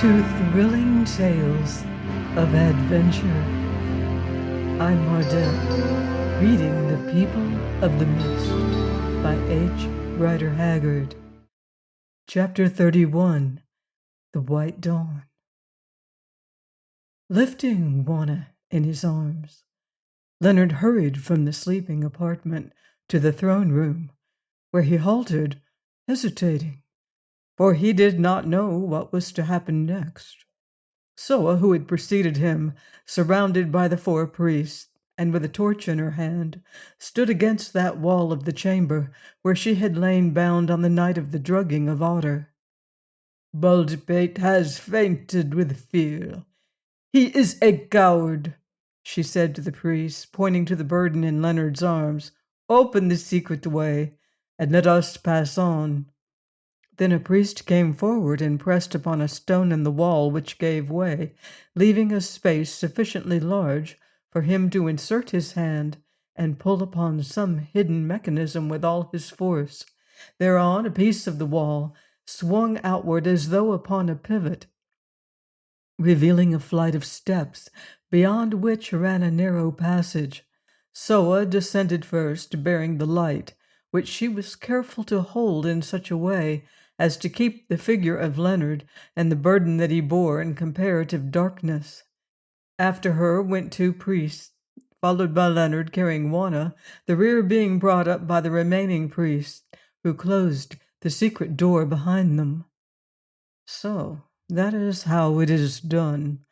to thrilling tales of adventure. I'm Mardell, reading The People of the Mist by H. Rider Haggard. Chapter 31, The White Dawn. Lifting Juana in his arms, Leonard hurried from the sleeping apartment to the throne room, where he halted, hesitating, for he did not know what was to happen next. Soa, who had preceded him, surrounded by the four priests, and with a torch in her hand, stood against that wall of the chamber where she had lain bound on the night of the drugging of Otter. "Baldpate has fainted with fear. He is a coward," she said to the priest, pointing to the burden in Leonard's arms. "Open the secret way, and let us pass on." Then a priest came forward and pressed upon a stone in the wall, which gave way, leaving a space sufficiently large for him to insert his hand and pull upon some hidden mechanism with all his force. Thereon a piece of the wall swung outward as though upon a pivot, revealing a flight of steps, beyond which ran a narrow passage. Soa descended first, bearing the light, which she was careful to hold in such a way as to keep the figure of Leonard and the burden that he bore in comparative darkness. After her went two priests, followed by Leonard carrying Juana, the rear being brought up by the remaining priests, who closed the secret door behind them. "So that is how it is done,"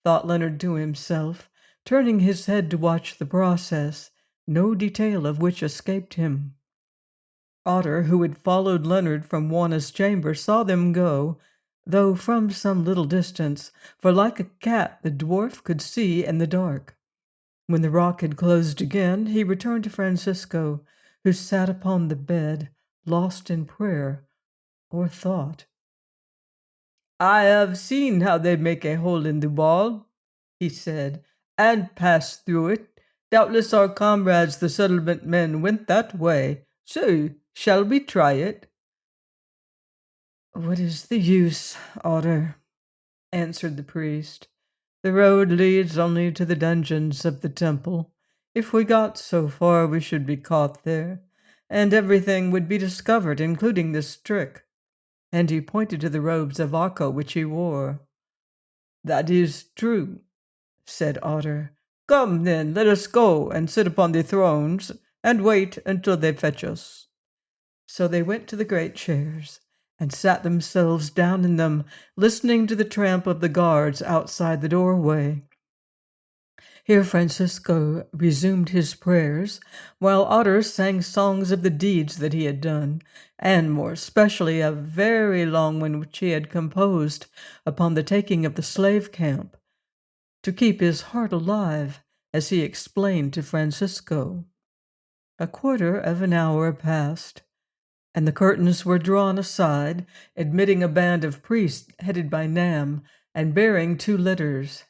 thought Leonard to himself, turning his head to watch the process, no detail of which escaped him. Otter, who had followed Leonard from Juana's chamber, saw them go, though from some little distance, for like a cat the dwarf could see in the dark. When the rock had closed again, he returned to Francisco, who sat upon the bed, lost in prayer or thought. "I have seen how they make a hole in the wall," he said, "and pass through it. Doubtless our comrades the settlement men went that way. So, shall we try it?" "What is the use, Otter?" answered the priest. "The road leads only to the dungeons of the temple. If we got so far, we should be caught there, and everything would be discovered, including this trick." And he pointed to the robes of Akko which he wore. "That is true," said Otter. "Come, then, let us go and sit upon the thrones, and wait until they fetch us." So they went to the great chairs, and sat themselves down in them, listening to the tramp of the guards outside the doorway. Here Francisco resumed his prayers, while Otter sang songs of the deeds that he had done, and more especially a very long one which he had composed upon the taking of the slave camp, to keep his heart alive, as he explained to Francisco. A quarter of an hour passed, and the curtains were drawn aside, admitting a band of priests headed by Nam and bearing two litters.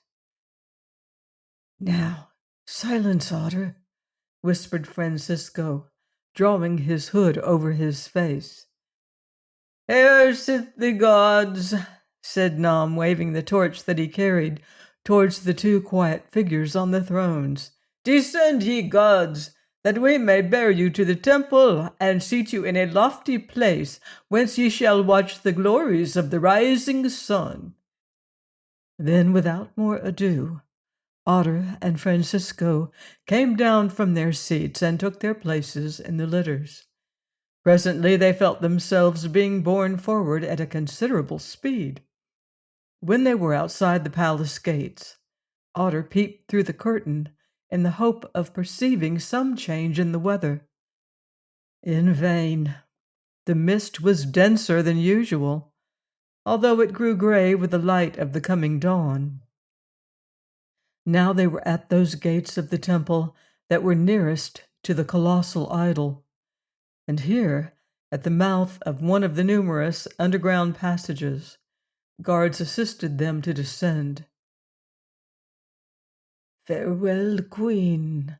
"Now, silence, Otter," whispered Francisco, drawing his hood over his face. "Here sit the gods," said Nam, waving the torch that he carried towards the two quiet figures on the thrones. "Descend, ye gods, that we may bear you to the temple and seat you in a lofty place whence ye shall watch the glories of the rising sun." Then, without more ado, Otter and Francisco came down from their seats and took their places in the litters. Presently they felt themselves being borne forward at a considerable speed. When they were outside the palace gates, Otter peeped through the curtain in the hope of perceiving some change in the weather. In vain. The mist was denser than usual, although it grew gray with the light of the coming dawn. Now they were at those gates of the temple that were nearest to the colossal idol, and here, at the mouth of one of the numerous underground passages, guards assisted them to descend. "Farewell, Queen,"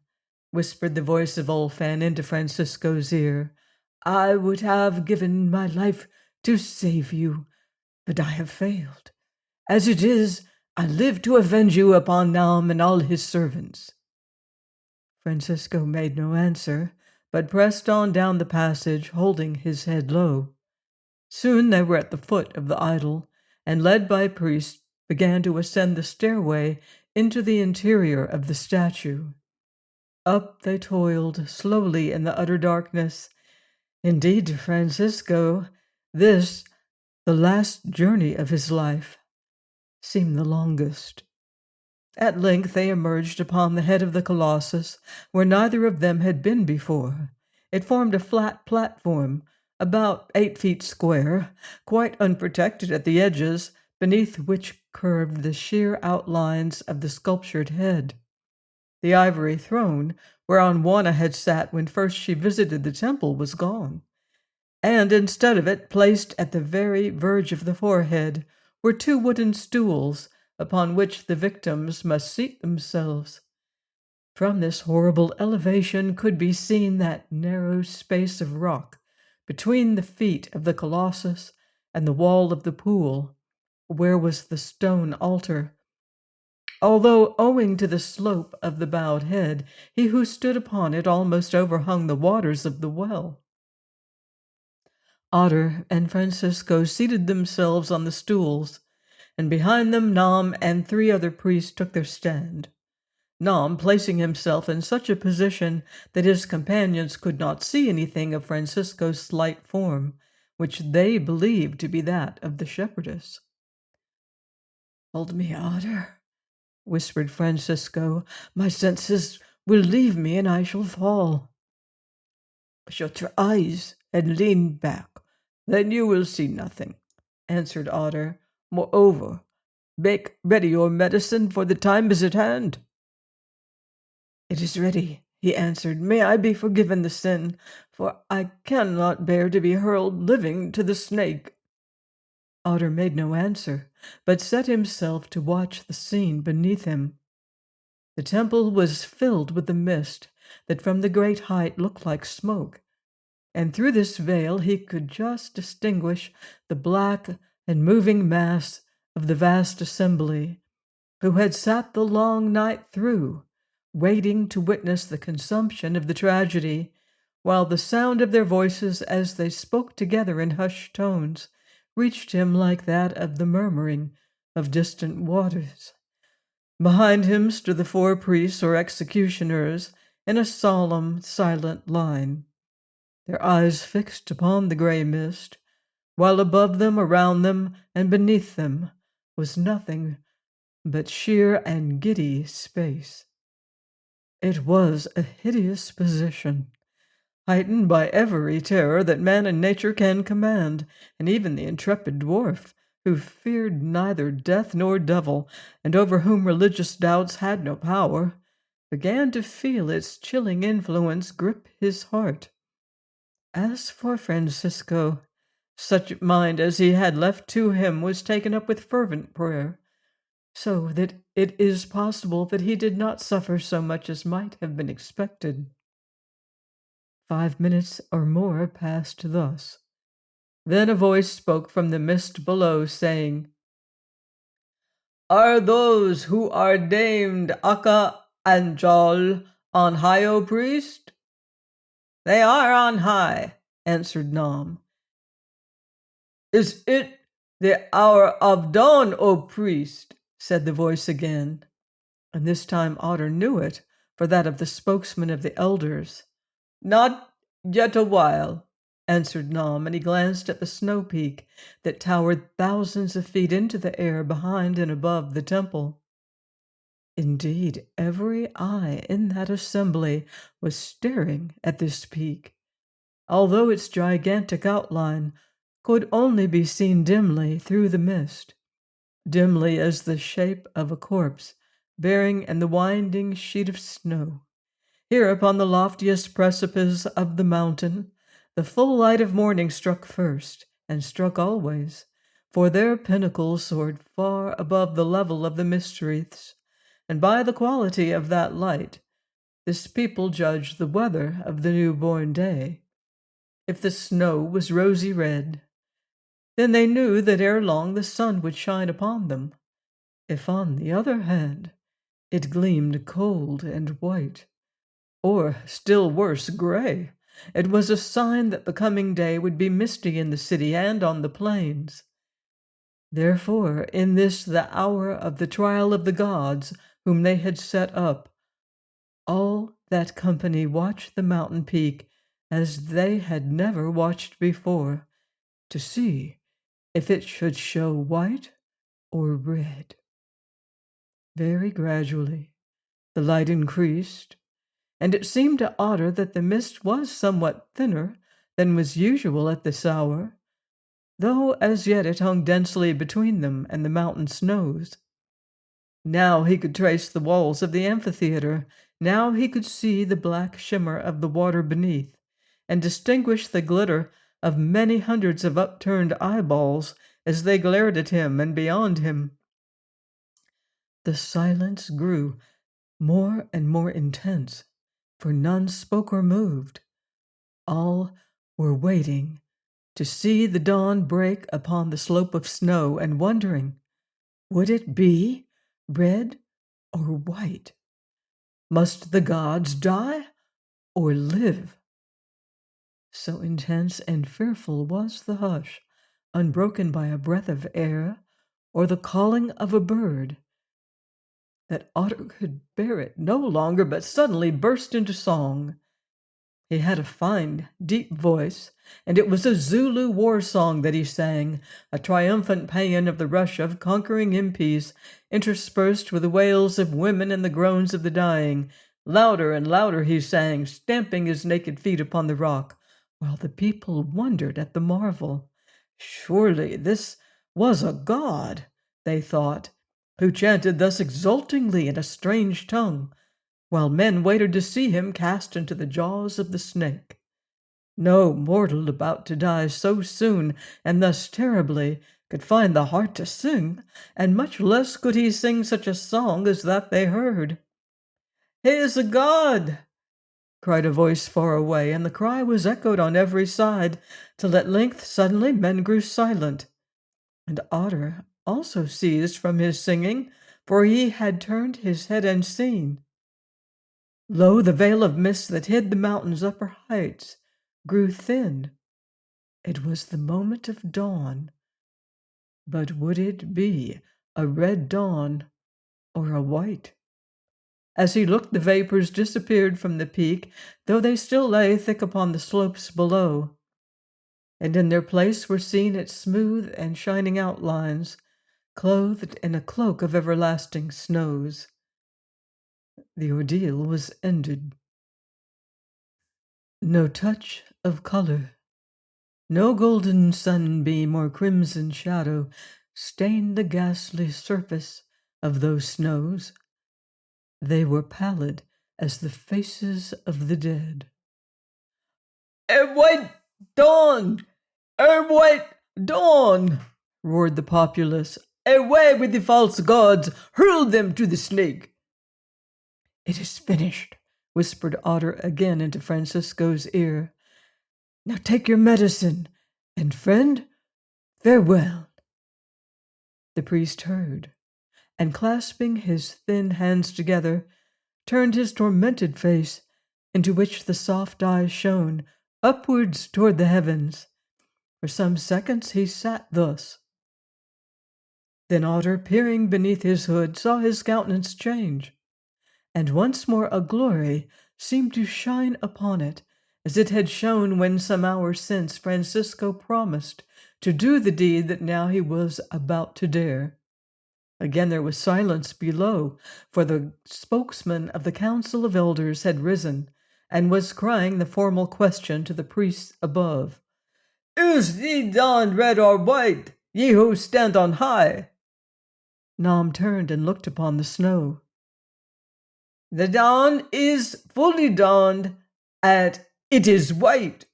whispered the voice of Olfan into Francisco's ear. "I would have given my life to save you, but I have failed, As it is, I live to avenge you upon Naum and all his servants." Francisco made no answer, but pressed on down the passage, holding his head low. Soon they were at the foot of the idol, and led by priests began to ascend the stairway into the interior of the statue. Up they toiled, slowly in the utter darkness. Indeed, to Francisco, this, the last journey of his life, seemed the longest. At length they emerged upon the head of the Colossus, where neither of them had been before. It formed a flat platform, about 8 feet square, quite unprotected at the edges, beneath which curved the sheer outlines of the sculptured head. The ivory throne, whereon Juana had sat when first she visited the temple, was gone, and instead of it, placed at the very verge of the forehead, were 2 wooden stools, upon which the victims must seat themselves. From this horrible elevation could be seen that narrow space of rock between the feet of the Colossus and the wall of the pool, where was the stone altar. Although, owing to the slope of the bowed head, he who stood upon it almost overhung the waters of the well. Otter and Francisco seated themselves on the stools, and behind them Nam and 3 other priests took their stand. Nam placing himself in such a position that his companions could not see anything of Francisco's slight form, which they believed to be that of the shepherdess. "Hold me, Otter," whispered Francisco. "My senses will leave me and I shall fall." "Shut your eyes and lean back. Then you will see nothing," answered Otter. "Moreover, make ready your medicine, for the time is at hand." "It is ready," he answered. "May I be forgiven the sin, for I cannot bear to be hurled living to the snake." Otter made no answer, but set himself to watch the scene beneath him. The temple was filled with the mist that from the great height looked like smoke, and through this veil he could just distinguish the black and moving mass of the vast assembly, who had sat the long night through, waiting to witness the consummation of the tragedy, while the sound of their voices as they spoke together in hushed tones reached him like that of the murmuring of distant waters. Behind him stood the 4 priests or executioners in a solemn, silent line, their eyes fixed upon the gray mist, while above them, around them, and beneath them was nothing but sheer and giddy space. It was a hideous position, heightened by every terror that man and nature can command, and even the intrepid dwarf, who feared neither death nor devil, and over whom religious doubts had no power, began to feel its chilling influence grip his heart. As for Francisco, such mind as he had left to him was taken up with fervent prayer, so that it is possible that he did not suffer so much as might have been expected. 5 minutes or more passed thus. Then a voice spoke from the mist below, saying, "Are those who are named Akka and Jal on high, O priest?" "They are on high," answered Nam. "Is it the hour of dawn, O priest?" said the voice again. And this time Otter knew it for that of the spokesman of the elders. "Not yet a while," answered Nam, and he glanced at the snow peak that towered thousands of feet into the air behind and above the temple. Indeed, every eye in that assembly was staring at this peak, although its gigantic outline could only be seen dimly through the mist, dimly as the shape of a corpse bearing in the winding sheet of snow. Here, upon the loftiest precipice of the mountain, the full light of morning struck first, and struck always, for their pinnacles soared far above the level of the mist wreaths, and by the quality of that light, this people judged the weather of the new-born day. If the snow was rosy red, then they knew that ere long the sun would shine upon them. If, on the other hand, it gleamed cold and white, or, still worse, gray, it was a sign that the coming day would be misty in the city and on the plains. Therefore, in this the hour of the trial of the gods whom they had set up, all that company watched the mountain peak as they had never watched before, to see if it should show white or red. Very gradually the light increased, and it seemed to Otter that the mist was somewhat thinner than was usual at this hour, though as yet it hung densely between them and the mountain snows. Now he could trace the walls of the amphitheater. Now he could see the black shimmer of the water beneath, and distinguish the glitter of many hundreds of upturned eyeballs as they glared at him and beyond him. The silence grew more and more intense, for none spoke or moved. All were waiting to see the dawn break upon the slope of snow, and wondering, would it be red or white? Must the gods die or live? So intense and fearful was the hush, unbroken by a breath of air or the calling of a bird, that Otter could bear it no longer, but suddenly burst into song. He had a fine, deep voice, and it was a Zulu war song that he sang, a triumphant paean of the rush of conquering impis, interspersed with the wails of women and the groans of the dying. Louder and louder he sang, stamping his naked feet upon the rock, while the people wondered at the marvel. Surely this was a god, they thought, who chanted thus exultingly in a strange tongue, while men waited to see him cast into the jaws of the snake. No mortal about to die so soon and thus terribly could find the heart to sing, and much less could he sing such a song as that they heard. "He is a god!" cried a voice far away, and the cry was echoed on every side, till at length suddenly men grew silent, and Otter also ceased from his singing, for he had turned his head and seen. Lo, the veil of mist that hid the mountain's upper heights grew thin. It was the moment of dawn. But would it be a red dawn or a white? As he looked, the vapors disappeared from the peak, though they still lay thick upon the slopes below, and in their place were seen its smooth and shining outlines, clothed in a cloak of everlasting snows. The ordeal was ended. No touch of color, no golden sunbeam or crimson shadow stained the ghastly surface of those snows. They were pallid as the faces of the dead. "A white dawn! A white dawn!" roared the populace. "Away with the false gods! Hurl them to the snake!" "It is finished," whispered Otter again into Francisco's ear. "Now take your medicine, and, friend, farewell." The priest heard, and clasping his thin hands together, turned his tormented face, into which the soft eyes shone, upwards toward the heavens. For some seconds he sat thus. Then Otter, peering beneath his hood, saw his countenance change, and once more a glory seemed to shine upon it, as it had shone when some hours since Francisco promised to do the deed that now he was about to dare. Again there was silence below, for the spokesman of the council of elders had risen, and was crying the formal question to the priests above. "Is the dawn red or white, ye who stand on high?" Nam turned and looked upon the snow. "The dawn is fully dawned, and it is white,"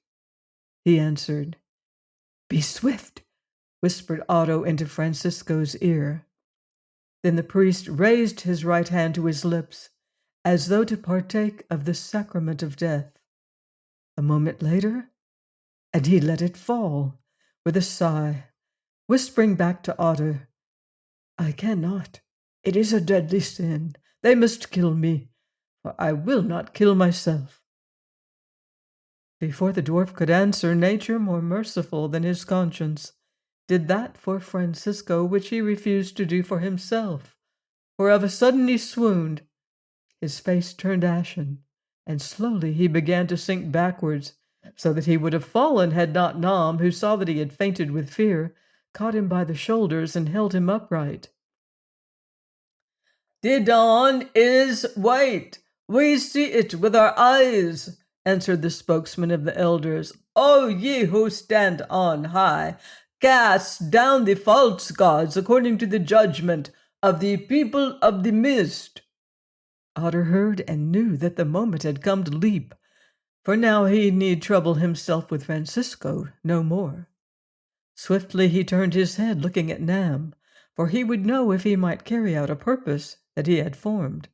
he answered. "Be swift," whispered Otto into Francisco's ear. Then the priest raised his right hand to his lips, as though to partake of the sacrament of death. A moment later, and he let it fall with a sigh, whispering back to Otter, "I cannot. It is a deadly sin. They must kill me, for I will not kill myself." Before the dwarf could answer, nature, more merciful than his conscience, did that for Francisco which he refused to do for himself, for of a sudden he swooned. His face turned ashen, and slowly he began to sink backwards, so that he would have fallen had not Nam, who saw that he had fainted with fear, caught him by the shoulders and held him upright. "The dawn is white. We see it with our eyes," answered the spokesman of the elders. "O ye who stand on high, cast down the false gods according to the judgment of the people of the mist." Otter heard and knew that the moment had come to leap, for now he need trouble himself with Francisco no more. Swiftly he turned his head, looking at Nam, for he would know if he might carry out a purpose that he had formed.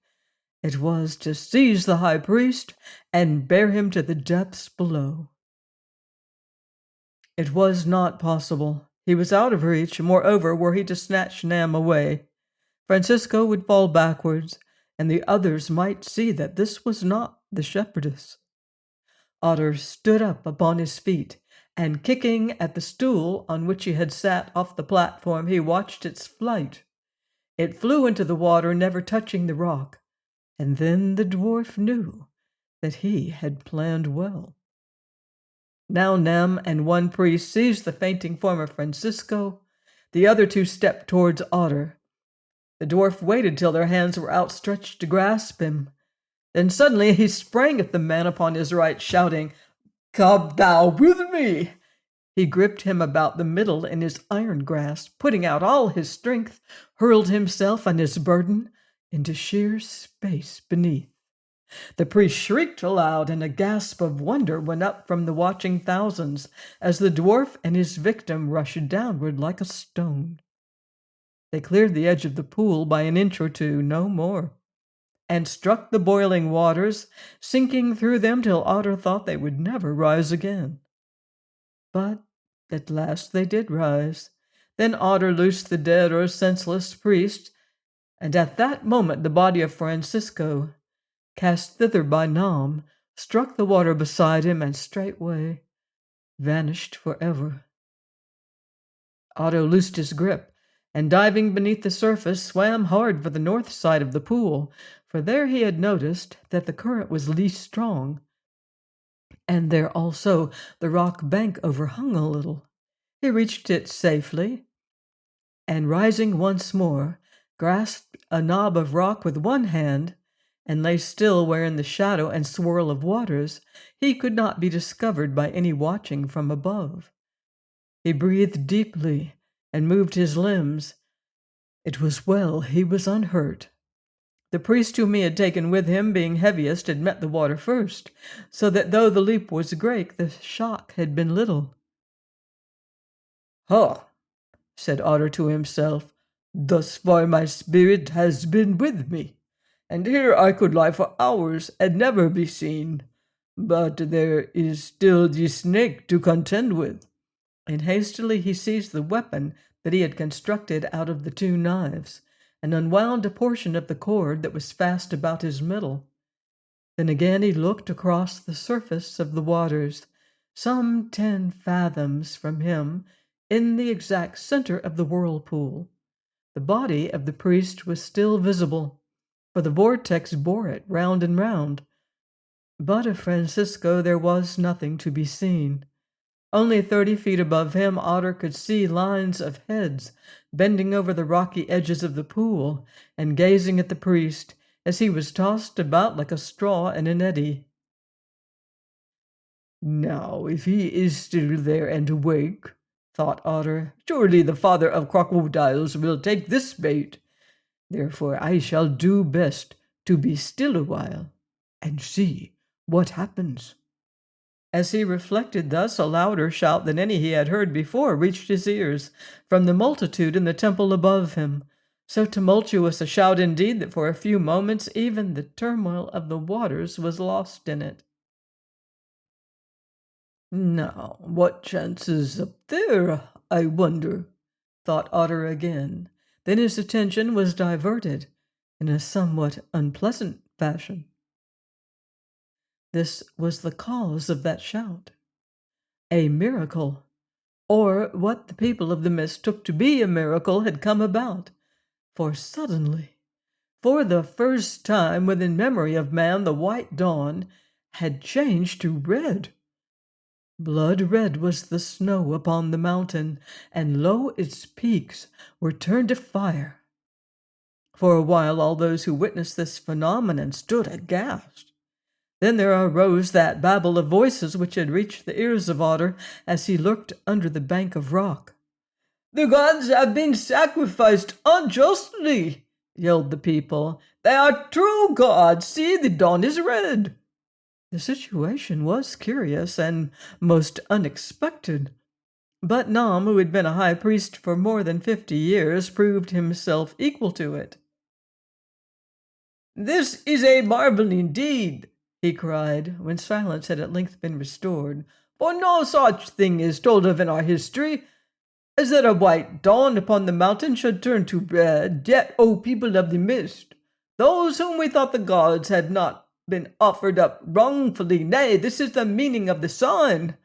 It was to seize the high priest and bear him to the depths below. It was not possible. He was out of reach. Moreover, were he to snatch Nam away, Francisco would fall backwards, and the others might see that this was not the shepherdess. Otter stood up upon his feet, and kicking at the stool on which he had sat off the platform, he watched its flight. It flew into the water, never touching the rock, and then the dwarf knew that he had planned well. Now Nam and one priest seized the fainting form of Francisco. The other two stepped towards Otter. The dwarf waited till their hands were outstretched to grasp him. Then suddenly he sprang at the man upon his right, shouting, "Come thou with me!" He gripped him about the middle in his iron grasp, putting out all his strength, hurled himself and his burden into sheer space beneath. The priest shrieked aloud, and a gasp of wonder went up from the watching thousands as the dwarf and his victim rushed downward like a stone. They cleared the edge of the pool by an inch or two, no more, and struck the boiling waters, sinking through them till Otter thought they would never rise again. But at last they did rise. Then Otter loosed the dead or senseless priest, and at that moment the body of Francisco, cast thither by Nam, struck the water beside him and straightway vanished forever. Otto loosed his grip, and diving beneath the surface, swam hard for the north side of the pool, for there he had noticed that the current was least strong, and there also the rock bank overhung a little. He reached it safely, and rising once more, grasped a knob of rock with one hand, and lay still where in the shadow and swirl of waters he could not be discovered by any watching from above. He breathed deeply and moved his limbs. It was well he was unhurt. The priest whom he had taken with him, being heaviest, had met the water first, so that though the leap was great, the shock had been little. "Ha!" said Otter to himself, "thus far my spirit has been with me, and here I could lie for hours and never be seen. But there is still the snake to contend with." And hastily he seized the weapon that he had constructed out of the two knives, and unwound a portion of the cord that was fast about his middle. Then again he looked across the surface of the waters, some 10 fathoms from him, in the exact center of the whirlpool. The body of the priest was still visible, for the vortex bore it round and round. But of Francisco there was nothing to be seen. Only 30 feet above him, Otter could see lines of heads bending over the rocky edges of the pool and gazing at the priest as he was tossed about like a straw in an eddy. "Now, if he is still there and awake," thought Otter, "surely the father of crocodiles will take this bait. Therefore I shall do best to be still a while and see what happens." As he reflected thus, a louder shout than any he had heard before reached his ears from the multitude in the temple above him, so tumultuous a shout indeed that for a few moments even the turmoil of the waters was lost in it. "Now, what chances up there, I wonder?" thought Otter again. Then his attention was diverted in a somewhat unpleasant fashion. This was the cause of that shout. A miracle, or what the people of the mist took to be a miracle, had come about, for suddenly, for the first time within memory of man, the white dawn had changed to red. Blood red was the snow upon the mountain, and lo, its peaks were turned to fire. For a while all those who witnessed this phenomenon stood aghast. Then there arose that babel of voices which had reached the ears of Otter as he lurked under the bank of rock. "The gods have been sacrificed unjustly," yelled the people. "They are true gods. See, the dawn is red." The situation was curious and most unexpected, but Nam, who had been a high priest for more than 50 years, proved himself equal to it. "This is a marvel indeed," he cried, when silence had at length been restored, "for no such thing is told of in our history, as that a white dawn upon the mountain should turn to red. Yet, O people of the mist, those whom we thought the gods had not been offered up wrongfully, nay, this is the meaning of the sign.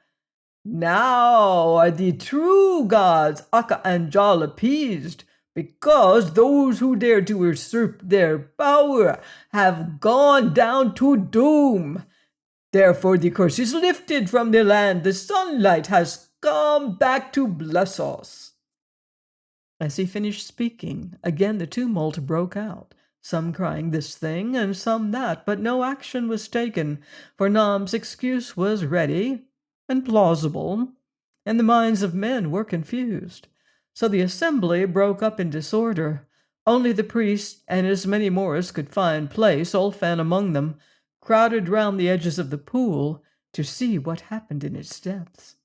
Now are the true gods, Akka and Jal, appeased, because those who dare to usurp their power have gone down to doom. Therefore the curse is lifted from the land. The sunlight has come back to bless us." As he finished speaking, again the tumult broke out, some crying this thing and some that, but no action was taken, for Nam's excuse was ready and plausible, and the minds of men were confused. So the assembly broke up in disorder. Only the priest and as many more as could find place, Olfan among them, crowded round the edges of the pool to see what happened in its depths.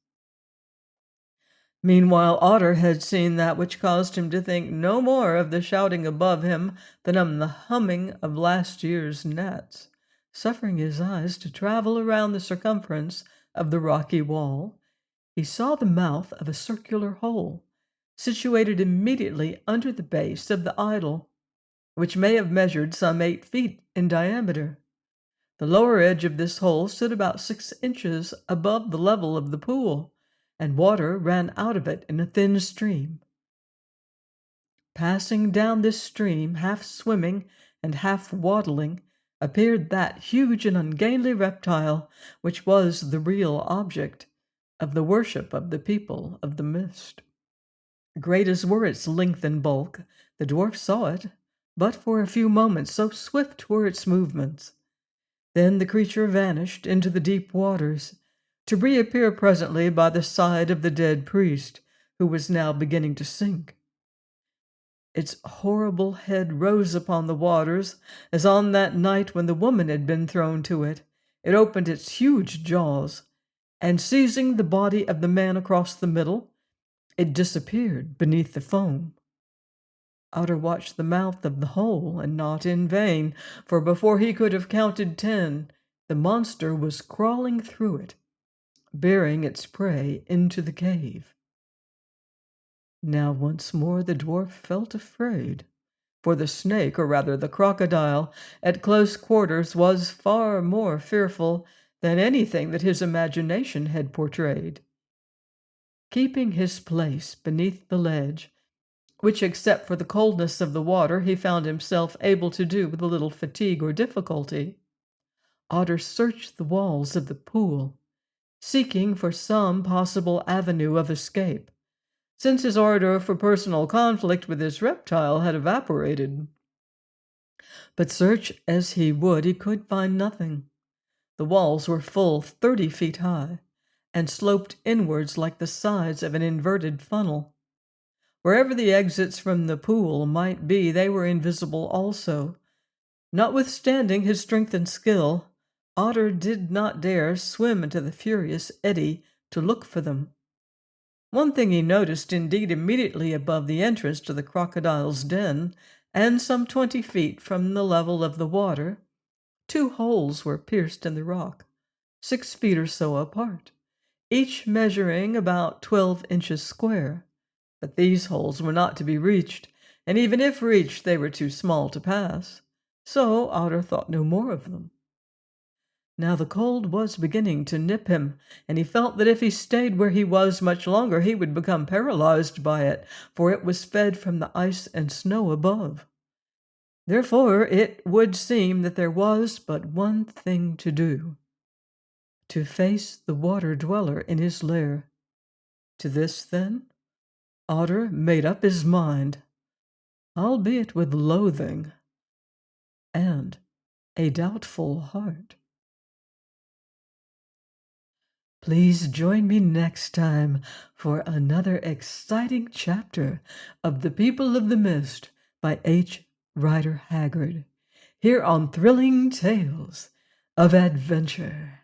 Meanwhile, Otter had seen that which caused him to think no more of the shouting above him than of the humming of last year's gnats. Suffering his eyes to travel around the circumference of the rocky wall, he saw the mouth of a circular hole, situated immediately under the base of the idol, which may have measured some 8 feet in diameter. The lower edge of this hole stood about 6 inches above the level of the pool, and water ran out of it in a thin stream. Passing down this stream, half swimming and half waddling, appeared that huge and ungainly reptile which was the real object of the worship of the people of the mist. Great as were its length and bulk, the dwarf saw it, but for a few moments, so swift were its movements. Then the creature vanished into the deep waters, to reappear presently by the side of the dead priest, who was now beginning to sink. Its horrible head rose upon the waters, as on that night when the woman had been thrown to it. It opened its huge jaws, and seizing the body of the man across the middle, it disappeared beneath the foam. Otter watched the mouth of the hole, and not in vain, for before he could have counted 10, the monster was crawling through it, bearing its prey into the cave. Now once more the dwarf felt afraid, for the snake, or rather the crocodile, at close quarters was far more fearful than anything that his imagination had portrayed. Keeping his place beneath the ledge, which, except for the coldness of the water, he found himself able to do with a little fatigue or difficulty, Otter searched the walls of the pool, seeking for some possible avenue of escape, since his ardor for personal conflict with this reptile had evaporated. But search as he would, he could find nothing. The walls were full 30 feet high, and sloped inwards like the sides of an inverted funnel. Wherever the exits from the pool might be, they were invisible also. Notwithstanding his strength and skill, Otter did not dare swim into the furious eddy to look for them. One thing he noticed, indeed, immediately above the entrance to the crocodile's den, and some 20 feet from the level of the water, 2 holes were pierced in the rock, 6 feet or so apart, each measuring about 12 inches square. But these holes were not to be reached, and even if reached, they were too small to pass. So Otter thought no more of them. Now the cold was beginning to nip him, and he felt that if he stayed where he was much longer, he would become paralyzed by it, for it was fed from the ice and snow above. Therefore, it would seem that there was but one thing to do: to face the water dweller in his lair. To this, then, Otter made up his mind, albeit with loathing and a doubtful heart. Please join me next time for another exciting chapter of The People of the Mist by H. Rider Haggard, here on Thrilling Tales of Adventure.